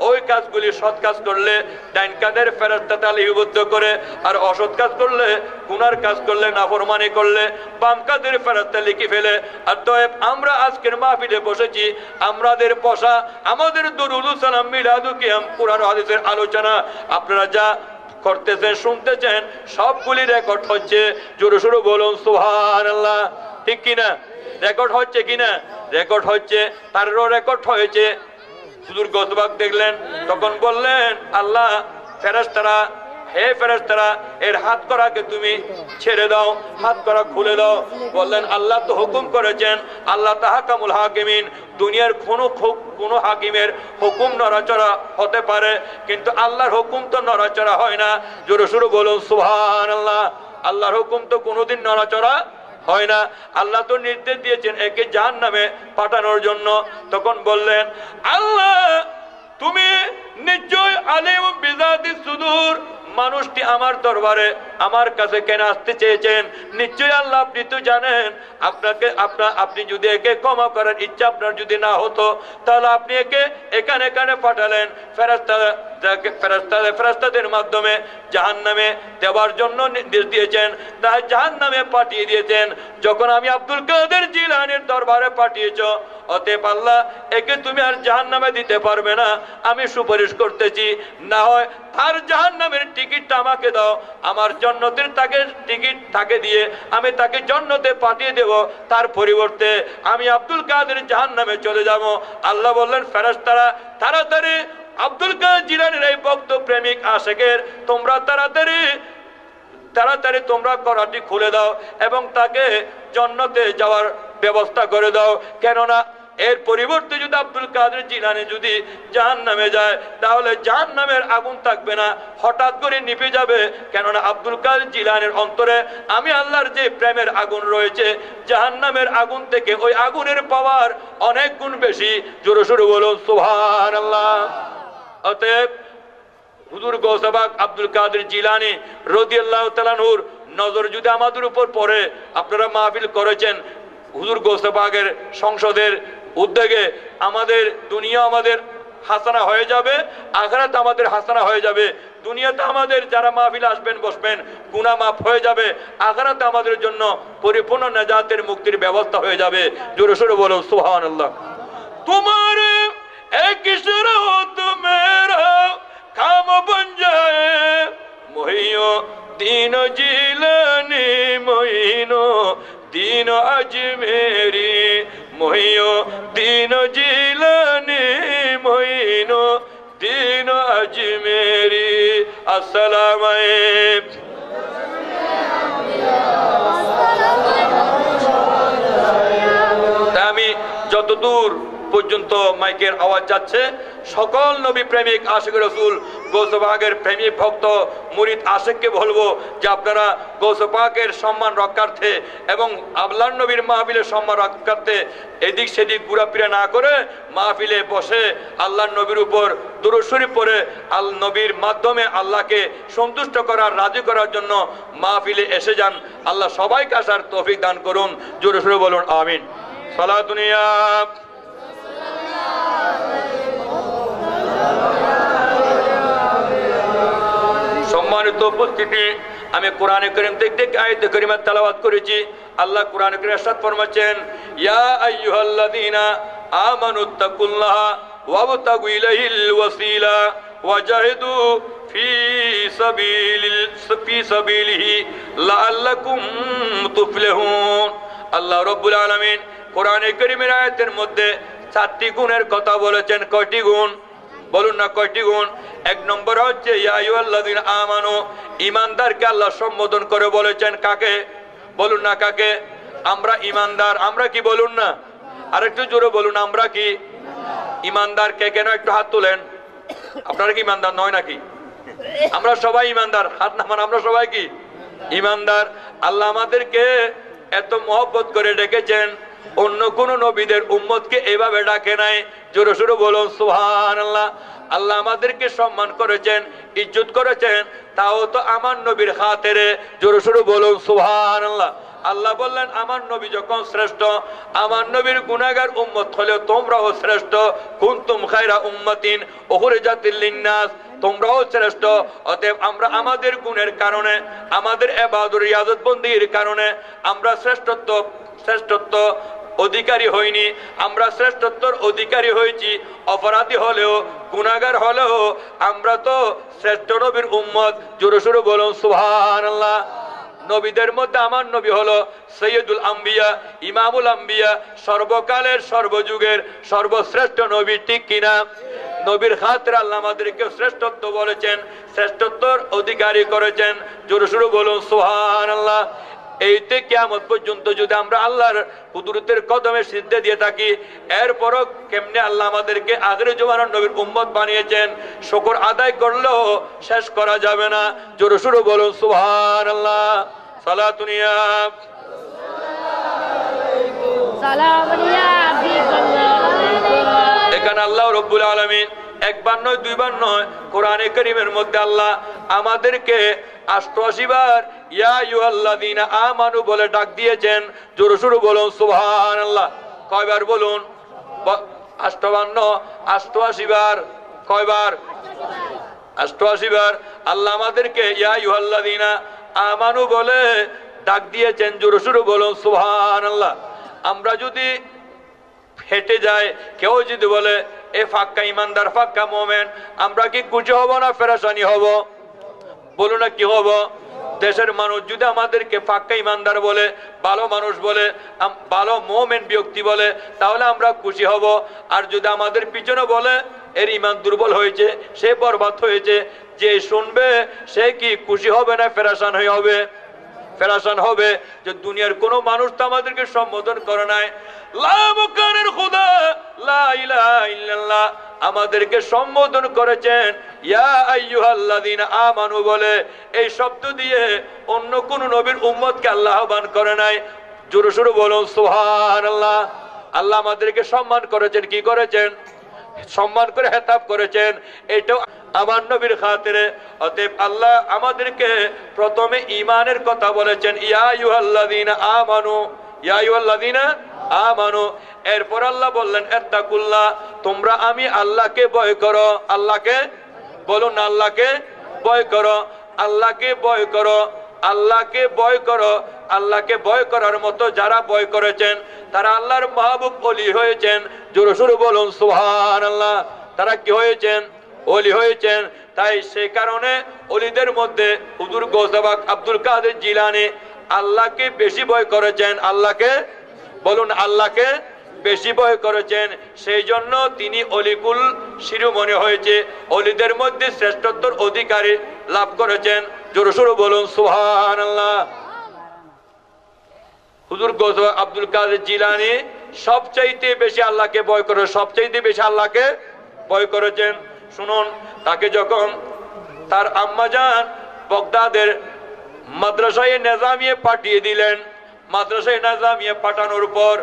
ওই কাজগুলি সৎ কাজ করলে ডাইন কাঁধের ফেরেশতা তালিকাবদ্ধ করে, আর অসৎ কাজ করলে গুনার কাজ করলে নাফরমানি করলে বাম কাঁধের ফেরেশতা লিখে ফেলে। আর তয়েব আমরা আজকের মাহফিলে বসেছি, আমাদের বসা, আমাদের দুরূদ সালাম মিলাদু কিয়াম কোরআন হাদিসের আলোচনা আপনারা যা করতেছেন শুনতেছেন সবগুলি রেকর্ড হচ্ছে। জোরে সোরে বলুন সুবহানাল্লাহ। ঠিক কিনা? রেকর্ড হচ্ছে কিনা? রেকর্ড হচ্ছে। তারও রেকর্ড হয়েছে। হুজুর গৌস পাক দেখলেন, তখন বললেন আল্লাহ ফেরেশতারা, হে ফেরেশতারা এর হাত করাকে তুমি ছেড়ে দাও, হাত করা খুলে দাও। বললেন আল্লাহ তো হুকুম করেছেন, আল্লাহ তাহকামুল হাকিমিন, দুনিয়ার কোনো হাকিমের হুকুম নড়াচড়া হতে পারে কিন্তু আল্লাহর হুকুম তো নড়াচড়া হয় না। জোরে সোরে বলুন সুবহানাল্লাহ। আল্লাহর হুকুম তো কোনোদিন নড়াচড়া হয় না। আল্লাহ তো নির্দেশ দিয়েছেন একে জাহান্নামে পাঠানোর জন্য। তখন বললেন আল্লাহ তুমি নিশ্চয় আলিম বিযাতিস সুদূর, মানুষটি আমার দরবারে আমার কাছে কেন আসতে চেয়েছেন? নিশ্চয়ই আল্লাহ আপনি তো জানেন। আপনি যদি একে ক্ষমা করার ইচ্ছা আপনার যদি না হতো তাহলে আপনি একে এখানে পাঠালেন ফেরেশতাদের মাধ্যমে জাহান্নামে দেওয়ার জন্য নির্দেশ দিয়েছেন, তাই জাহান্নামে পাঠিয়ে দিয়েছেন। যখন আমি আব্দুল কাদের জিলানীর দরবারে পাঠিয়েছ, অতএব আল্লাহ একে তুমি আর জাহান্নামে দিতে পারবে না। আমি সুপারিশ করতেছি, না হয় তার জাহান্নামের টিকিটটা আমাকে দাও, আমার জান্নাতের তাকে টিকিট তাকে দিয়ে আমি তাকে জান্নাতে পাঠিয়ে দেব, তার পরিবর্তে আমি আব্দুল কাদের জাহান্নামে চলে যাব। আল্লাহ বললেন ফেরেশতারা তাড়াতাড়ি আব্দুল কাদের জিলানীর এই ভক্ত প্রেমিক আশিকের তোমরা তাড়াতাড়ি তোমরা করাটি খুলে দাও এবং তাকে জান্নাতে যাওয়ার ব্যবস্থা করে দাও। কেননা এর পরিবর্তে যদি আব্দুল কাদের জিলানী যদি জাহান্নামে যায় তাহলে জাহান্নামের আগুন থাকবে না, হঠাৎ করে নিভে যাবে। কেননা আব্দুল কাদের জিলানীর অন্তরে আমি আল্লাহর যে প্রেমের আগুন রয়েছে, জাহান্নামের আগুন থেকে ওই আগুনের পাওয়ার অনেক গুণ বেশি। জোরে সোরে বলুন সুবহানাল্লাহ। অতএব হুজুর গৌস পাক আব্দুল কাদের জিলানী রাদিয়াল্লাহু তাআলা আনহুর নজর যদি আমাদের উপর পড়ে, আপনারা মাহফিল করেছেন হুজুর গৌস পাকের সংসদের উদ্যোগে, আমাদের দুনিয়া আমাদের হাসানা হয়ে যাবে, আখিরাত আমাদের হাসানা হয়ে যাবে। দুনিয়াতে আমাদের যারা মাহফিল আসবেন বসবেন গুনাহ মাফ হয়ে যাবে, আখিরাতে আমাদের জন্য পরিপূর্ণ নাজাতের মুক্তির ব্যবস্থা হয়ে যাবে। জোরে সোরে বলো সুবহানাল্লাহ। तुम्हारे एक शरात मेरा काम बन जाए, मोहियो दीन जिलानी मोहिनो दीन अजमेरी, मोहियो दीन जिलानी मोहिनो दीन अजमेरी। अस्सलाम अलैकुम। আমি যতদূর পর্যন্ত মাইকের আওয়াজ যাচ্ছে সকল নবী প্রেমিক আশিক রাসূল গৌস পাকের প্রেমিক ভক্ত মুরিদ আশিককে বলবো যে আপনারা গৌস পাকের সম্মান রক্ষার্থে এবং আল্লাহর নবীর মাহফিলের সম্মান রক্ষার্থে এদিক সেদিক ঘোরাফেরা না করে মাহফিলে বসে আল্লাহর নবীর উপর দুরূদ শরীফ পড়ে নবীর মাধ্যমে আল্লাহকে সন্তুষ্ট করার রাজি করার জন্য মাহফিলে এসে যান। আল্লাহ সবাইকে আসার তৌফিক দান করুন। জোরে সোরে বলুন আমিন। সালাতুন ইয়া সম্মানিত উপস্থিতি, আমি কোরআনে কারীম থেকে আয়াত কারিমা তেলাওয়াত করেছি। আল্লাহ কোরআনে কারীমে ইরশাদ ফরমাচ্ছেন, ইয়া আইয়ুহাল্লাযীনা আমানুত্তাকুল্লাহা ওয়াবতাগু ইলাইহিল ওয়াসিলা ওয়াজাহিদু ফি সাবিলিহি লাআল্লাকুম তুফলিহুন। আল্লাহ রাব্বুল আলামিন কোরআনে কারীমের আয়াতের মধ্যে 4টি গুণের কথা বলেছেন। কয়টি গুণ বলুন না, কয়টি গুণ? এক নম্বর হচ্ছে ইয়া আইয়ুহাল্লাযীনা আমানু, ঈমানদারকে আল্লাহ সম্বোধন করে বলেছেন। কাকে বলুন না, কাকে? আমরা ঈমানদার। আমরা কি বলুন না, আরেকটু জোরে বলুন, আমরা কি ঈমানদার? কে কেন একটু হাত তোলেন। আপনারা কি ঈমানদার নয় নাকি? আমরা সবাই ঈমানদার, হাত নামান। আমরা সবাই কি ঈমানদার? আল্লাহ আমাদেরকে এত মহব্বত করে ডেকেছেন, অন্য কোন নবীদের উম্মতকে এভাবে ডাকে নাই। জোরে সোরে বলুন সুবহানাল্লাহ। আল্লাহ আমাদেরকে সম্মান করেছেন, ইজ্জত করেছেন, তাও তো আমার নবীর খাতিরে। জোরে সোরে বলুন সুবহানাল্লাহ। আল্লাহ বললেন আমার নবী যখন শ্রেষ্ঠ, আমার নবীর গুনাহগার উম্মত হলেও তোমরাও শ্রেষ্ঠ। কুনতুম খায়রা উম্মাতিন উখরিজাতিল লিন্নাস, তোমরাও শ্রেষ্ঠ। অতএব আমরা আমাদের গুণের কারণে, আমাদের ইবাদত রিয়াজত বন্দির কারণে আমরা শ্রেষ্ঠত্ব অধিকারী হইনি, আমরা শ্রেষ্ঠত্বর অধিকারী হয়েছি। অপরাধী হলেও, গুনাহগার হলেও আমরা তো শ্রেষ্ঠ নবীর উম্মত। জোরে সোরে বলুন সুবহানাল্লাহ। নবীদের মধ্যে আমার নবী হলো সৈয়দুল আম্বিয়া, ইমামুল আম্বিয়া, সর্বকালের সর্বযুগের সর্বশ্রেষ্ঠ নবী। ঠিক কিনা? নবীর খাতিরে আল্লাহ আমাদেরকে শ্রেষ্ঠত্ব বলেছেন, শ্রেষ্ঠত্বর অধিকারী করেছেন। জোরে সোরে বলুন সুবহানাল্লাহ। এইতে কিয়ামত পর্যন্ত যদি আমরা আল্লাহর কুদরতের কদমে সিজদা দিয়ে থাকি, এরপরও কেমনে আল্লাহ আমাদেরকে আখিরি জমানার নবীর উম্মত বানিয়েছেন, শুকর আদায় করলেও শেষ করা যাবে না। জোরে সোরে বলুন সুবহানাল্লাহ। সালাতুন ইয়া এখানে আল্লাহ রাব্বুল আলামিন একবার নয়, দুইবার নয়, কোরআনে কারীমের মধ্যে আল্লাহ আমাদেরকে 88 বার ইয়া আইয়ুহাল্লাযীনা আমানু বলে ডাক দিয়েছেন। জোরে সোরে বলুন সুবহানাল্লাহ। কয়বার বলুন? 58, 88 বার। কয়বার? 88 বার। আল্লাহ আমাদেরকে ইয়া আইয়ুহাল্লাযীনা আমানু বলে ডাক দিয়েছেন। জোরে সোরে বলুন সুবহানাল্লাহ। আমরা যদি হেঁটে যায়, কেউ যদি বলে এ ফাক্কা ইমানদার, ফাক্কা মুমিন, আমরা কি খুশি হব না পেরেশানি হব? বলুন না, কি হব? দেশের মানুষ যদি আমাদেরকে ফাক্কা ইমানদার বলে, ভালো মানুষ বলে, ভালো মুমিন ব্যক্তি বলে, তাহলে আমরা খুশি হব। আর যদি আমাদের পিছনে বলে এর ইমান দুর্বল হয়েছে, সে বরবাদ হয়েছে, যে শুনবে সে কি খুশি হবে না পেরেশান হয়ে হবে? পেরেশান হবে। যে দুনিয়ার কোন মানুষ তো আমাদেরকে সম্বোধন করে নাই, লা মুকানের খুদা লা ইলাহা ইল্লাল্লাহ, আমাদেরকে সম্বোধন করেছেন ইয়া আইয়ুহাল্লাযীনা আমানু বলে। এই শব্দ দিয়ে অন্য কোন নবীর উম্মতকে আল্লাহ আহ্বান করে নাই। জোরে সোরে বলুন সুবহানাল্লাহ। আল্লাহ আমাদেরকে সম্মান করেছেন। কি করেছেন? সম্মান করে হেতাব করেছেন। এটা আমার নবীর খাতিরে। অতএব আল্লাহ আমাদেরকে প্রথমে ঈমানের কথা বলেছেন, ইয়া আইয়ুহাল্লাযীনা আমানু, ইয়া আইয়ুহাল্লাযীনা আমানু। এরপর আল্লাহ বললেন ইত্তাকুল্লাহ, তোমরা আমি আল্লাহকে ভয় করো। আল্লাহকে বলুন, আল্লাহকে ভয় করো, আল্লাহকে ভয় করো, আল্লাহকে ভয় করো। আল্লাহকে ভয় করার মতো যারা ভয় করেছেন তারা আল্লাহর মাহবুব ওলি হয়েছেন। জোরে সোরে বলুন সুবহানাল্লাহ। তারা কি হয়েছেন? ওলি হয়েছেন। তাই সেই কারণে ওলিদের মধ্যে হুজুর গৌস পাক আব্দুল কাদের জিলানী আল্লাহকে বেশি ভয় করেছেন। আল্লাহকে বলুন, আল্লাহকে বেশি ভয় করেছেন। সেই জন্য তিনি অলিকুল শিরোমণি হয়েছে, অলিদের মধ্যে শ্রেষ্ঠত্বর অধিকারী লাভ করেছেন। জোরে সোরে বলুন সুবহানাল্লাহ। হুজুর গৌস আব্দুল কাদের জিলানী সবচাইতে বেশি আল্লাহকে ভয় করে, সবচাইতে বেশি আল্লাহকে ভয় করেছেন। শুনুন, তাকে যখন তার আম্মাজান বাগদাদের মাদ্রাসায়ে নিজামিয়ে পাঠিয়ে দিলেন, মাদ্রাসায়ে নিজামিয়ে পাঠানোর পর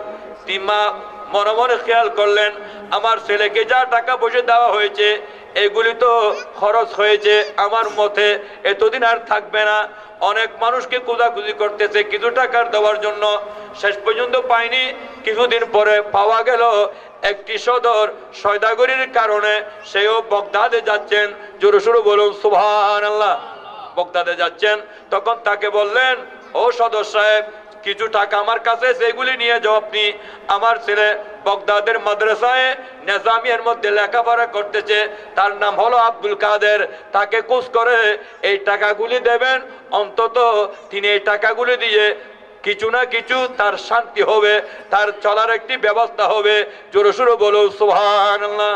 মনে মনে খেয়াল করলেন, আমার ছেলেকে যা টাকা পয়সা দেওয়া হয়েছে এগুলি তো খরচ হয়েছে, আমার মতে এতদিন আর থাকবে না। অনেক মানুষকে খোঁজাখুঁজি করতেছে কিছু টাকার দেওয়ার জন্য, শেষ পর্যন্ত পাইনি। কিছুদিন পরে পাওয়া গেল একটি সদর সয়দাগরির কারণে সেও বগদাদে যাচ্ছেন। জোরে সোরে বলুন সুবহানাল্লাহ। বগদাদে যাচ্ছেন, তখন তাকে বললেন, ও সদর সাহেব, কিছু টাকা আমার কাছে, সেগুলি নিয়ে যাও আপনি। আমার ছেলে বগদাদের মাদ্রাসায় নিজামিয়ার মধ্যে লেখাপড়া করতেছে, তার নাম হলো আব্দুল কাদের, তাকে খোঁজ করে এই টাকাগুলি দেবেন। অন্তত তিনি এই টাকাগুলি দিয়ে কিছু না কিছু তার শান্তি হবে, তার চলার একটি ব্যবস্থা হবে। জোরে সোরে বলো সুবহানাল্লাহ।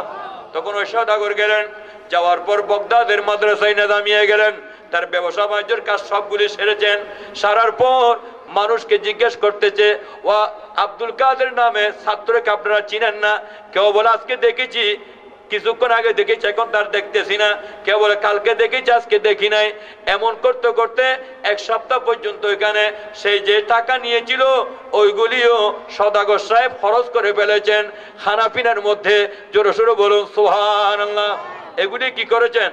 তখন ওই সওদাগর গেলেন, যাওয়ার পর বগদাদের মাদ্রাসায় নিজামিয়া গেলেন, তার ব্যবসা বাণিজ্যের কাজ সবগুলি সেরেছেন। সারার পর মানুষকে জিজ্ঞেস করতেছে, ও আব্দুল কাদের নামে ছাত্রকে আপনারা চিনেন না? কেউ বলে আজকে দেখেছি, কিছুক্ষণ আগে দেখেছি, এখন তার দেখতেছি না। কেউ বলে কালকে দেখেছি, আজকে দেখি নাই। এমন করতে করতে এক সপ্তাহ পর্যন্ত এখানে সেই যে টাকা নিয়েছিল ওইগুলিও সওদাগর সাহেব খরচ করে ফেলেছেন খানাপিনার মধ্যে। জোরে সোরে বলুন সুবহানাল্লাহ। এগুলি কি করেছেন?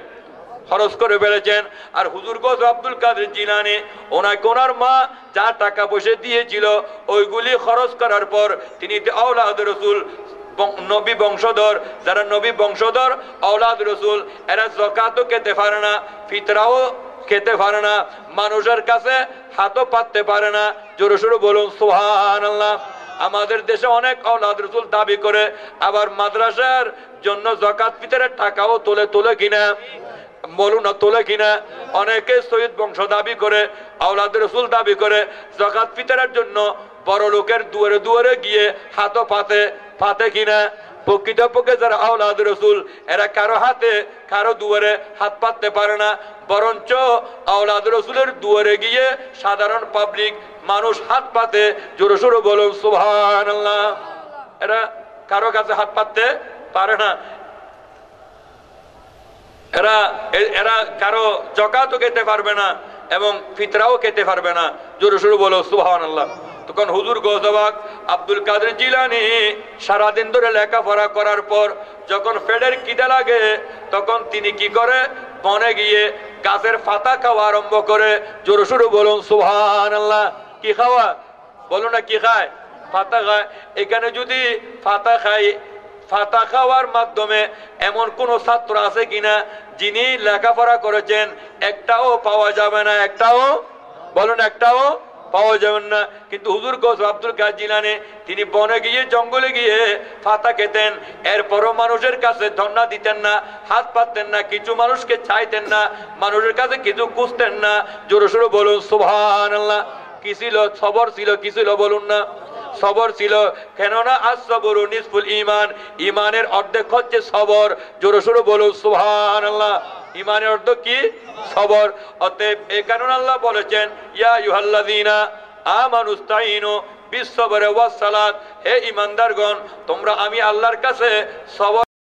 খরচ করে ফেলেছেন। আর হুজুর গৌস আব্দুল কাদের জিলানী, ওনাকে ওনার মা যা টাকা পয়সা দিয়েছিল ওইগুলি খরচ করার পর তিনি আওলাদ রসুল, নবী বংশধর, যারা নবী বংশধর আওলাদ রসুল, এরা যাকাতও খেতে পারে না, ফিতরাও খেতে পারে না, মানুষের কাছে হাতও পাততে পারে না। জোরে সোরে বলুন সুবহানাল্লাহ। আমাদের দেশে অনেক আওলাদ রসুল দাবি করে, আবার মাদ্রাসার জন্য যাকাত ফিতরের টাকাও তোলে কিনা বলুন না, তোলে কিনা? অনেকে শহীদ বংশ দাবি করে, আওলাদ রসুল দাবি করে, যাকাত ফিতরের জন্য বড় লোকের দুয়ারে দুয়ারে গিয়ে হাতও পাতে কিনা? প্রকৃতপক্ষে যারা আওলাদ রসুল এরা কারো হাতে কারো দুয়ারে হাত পাততে পারে না, বরঞ্চ আওলাদ রসুলের দুয়ারে গিয়ে সাধারণ পাবলিক মানুষ হাত পাতে। জোরে সোরে বলুন সুবহানাল্লাহ। এরা কারো কাছে হাত পাততে পারে না, এরা কারো যাকাতও খেতে পারবে না এবং ফিতরাও খেতে পারবে না। জোরে সোরে বলো সুবহানাল্লাহ। তখন হুজুর গৌসবাক আব্দুল কাদের জিলানী সারাদিন ধরে লেখাপড়া করার পর যখন পেটের খিদে লাগে, তখন তিনি কি করে? বনে গিয়ে গাছের পাতা খাওয়া আরম্ভ করে। জোরে সোরে বলুন সুবহানাল্লাহ। কি খাওয়া? বলো না, কি খায়? পাতা খায়। এখানে যদি পাতা খাওয়ার মাধ্যমে এমন কোন ছাত্র আছে কিনা যিনি লেখাপড়া করেছেন? একটাও পাওয়া যাবে না, একটাও, বলুন, একটাও পাওয়া যাবেন না। কিন্তু হুজুর গৌস আব্দুল কাদের জিলানী তিনি বনে গিয়ে জঙ্গলে গিয়ে পাতা খেতেন, এরপরও মানুষের কাছে ধন্না দিতেন না, হাত পাততেন না, কিছু মানুষকে চাইতেন না, মানুষের কাছে কিছু খুঁজতেন না। জোরে সোরে বলুন সুবহানাল্লাহ। কি ছিল? সবর ছিল। কি ছিল বলুন না? সবর ছিল। কেননা as-sabru nisful ঈমান, ঈমানের অর্ধেক হচ্ছে সবর। জোরে সোরে বলুন সুবহানাল্লাহ। ঈমানের অর্ধেক কি? সবর। অতএব এই কারণে আল্লাহ বলেছেন, ইয়া আইয়ুহাল্লাযীনা আমানুস্তাঈনু বিস-সাবরি ওয়াস-সালাত, হে ঈমানদারগণ, তোমরা আমি আল্লাহর কাছে সবর